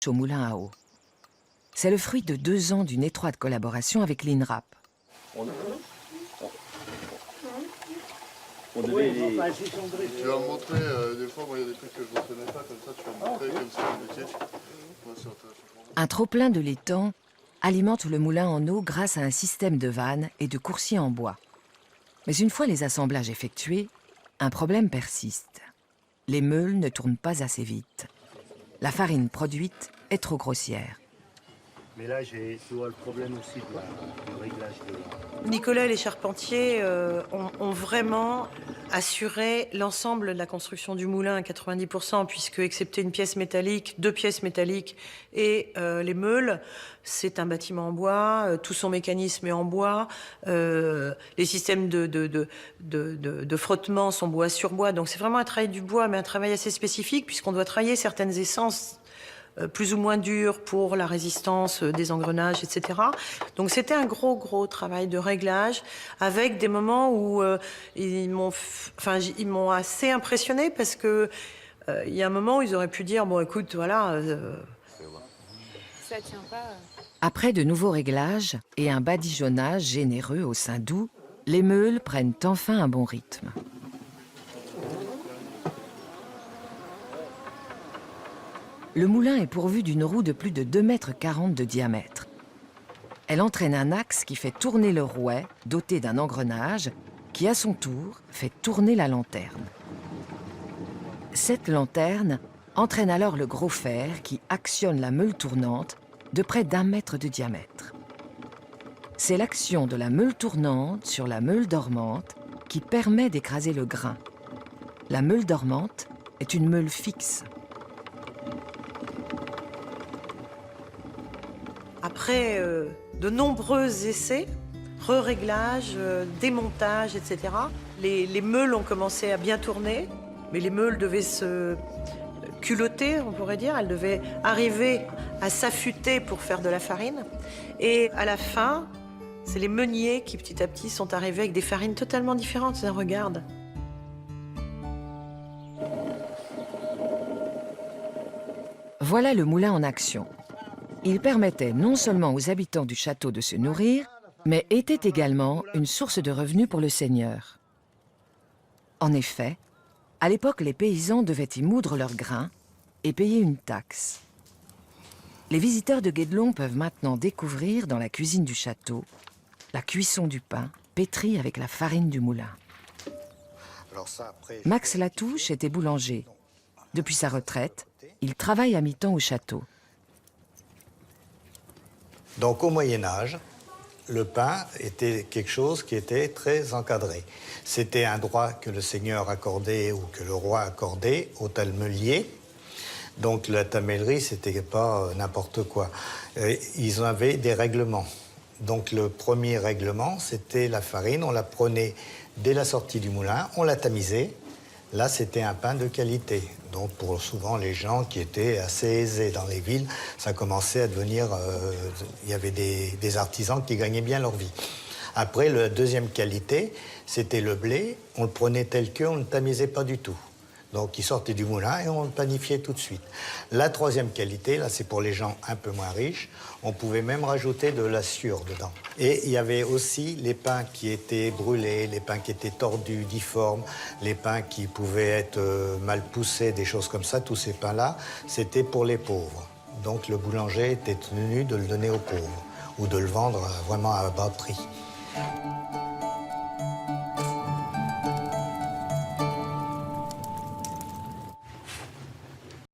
au moulin à eau. C'est le fruit de 2 ans d'une étroite collaboration avec l'INRAP. On devait les... Tu vas me montrer, des fois, moi, il y a des trucs que je ne reconnais pas, comme ça, tu vas me montrer, comme c'est le métier. Ouais, c'est intéressant. Un trop-plein de l'étang alimente le moulin en eau grâce à un système de vannes et de coursiers en bois. Mais une fois les assemblages effectués, un problème persiste. Les meules ne tournent pas assez vite. La farine produite est trop grossière. Mais là, tu vois le problème aussi du réglage de... Nicolas et les charpentiers ont vraiment assuré l'ensemble de la construction du moulin à 90%, puisque, excepté une pièce métallique, 2 pièces métalliques et les meules, c'est un bâtiment en bois, tout son mécanisme est en bois, les systèmes de frottement sont bois sur bois, donc c'est vraiment un travail du bois, mais un travail assez spécifique, puisqu'on doit travailler certaines essences plus ou moins dur pour la résistance des engrenages, etc. Donc c'était un gros travail de réglage avec des moments où ils m'ont assez impressionné parce que il y a un moment où ils auraient pu dire bon écoute voilà. Ça tient pas. Après de nouveaux réglages et un badigeonnage généreux au sein doux, les meules prennent enfin un bon rythme. Le moulin est pourvu d'une roue de plus de 2,40 m de diamètre. Elle entraîne un axe qui fait tourner le rouet, doté d'un engrenage, qui à son tour fait tourner la lanterne. Cette lanterne entraîne alors le gros fer qui actionne la meule tournante de près d'1 mètre de diamètre. C'est l'action de la meule tournante sur la meule dormante qui permet d'écraser le grain. La meule dormante est une meule fixe. Après de nombreux essais, re-réglages, démontages, etc., les meules ont commencé à bien tourner, mais les meules devaient se culotter, on pourrait dire. Elles devaient arriver à s'affûter pour faire de la farine. Et à la fin, c'est les meuniers qui, petit à petit, sont arrivés avec des farines totalement différentes. Regarde. Voilà le moulin en action. Il permettait non seulement aux habitants du château de se nourrir, mais était également une source de revenus pour le seigneur. En effet, à l'époque, les paysans devaient y moudre leurs grains et payer une taxe. Les visiteurs de Guédelon peuvent maintenant découvrir dans la cuisine du château la cuisson du pain pétri avec la farine du moulin. Max Latouche était boulanger. Depuis sa retraite, il travaille à mi-temps au château. Donc au Moyen-Âge, le pain était quelque chose qui était très encadré. C'était un droit que le seigneur accordait ou que le roi accordait au talmelier. Donc la tamellerie, c'était pas n'importe quoi. Ils avaient des règlements. Donc le premier règlement, c'était la farine. On la prenait dès la sortie du moulin, on la tamisait. Là, c'était un pain de qualité. Donc, pour souvent les gens qui étaient assez aisés dans les villes, ça commençait à devenir... il y avait des artisans qui gagnaient bien leur vie. Après, la deuxième qualité, c'était le blé. On le prenait tel que, on ne le tamisait pas du tout. Donc, il sortait du moulin et on le panifiait tout de suite. La troisième qualité, là, c'est pour les gens un peu moins riches. On pouvait même rajouter de la sciure dedans. Et il y avait aussi les pains qui étaient brûlés, les pains qui étaient tordus, difformes, les pains qui pouvaient être mal poussés, des choses comme ça. Tous ces pains-là, c'était pour les pauvres. Donc, le boulanger était tenu de le donner aux pauvres ou de le vendre vraiment à bas prix.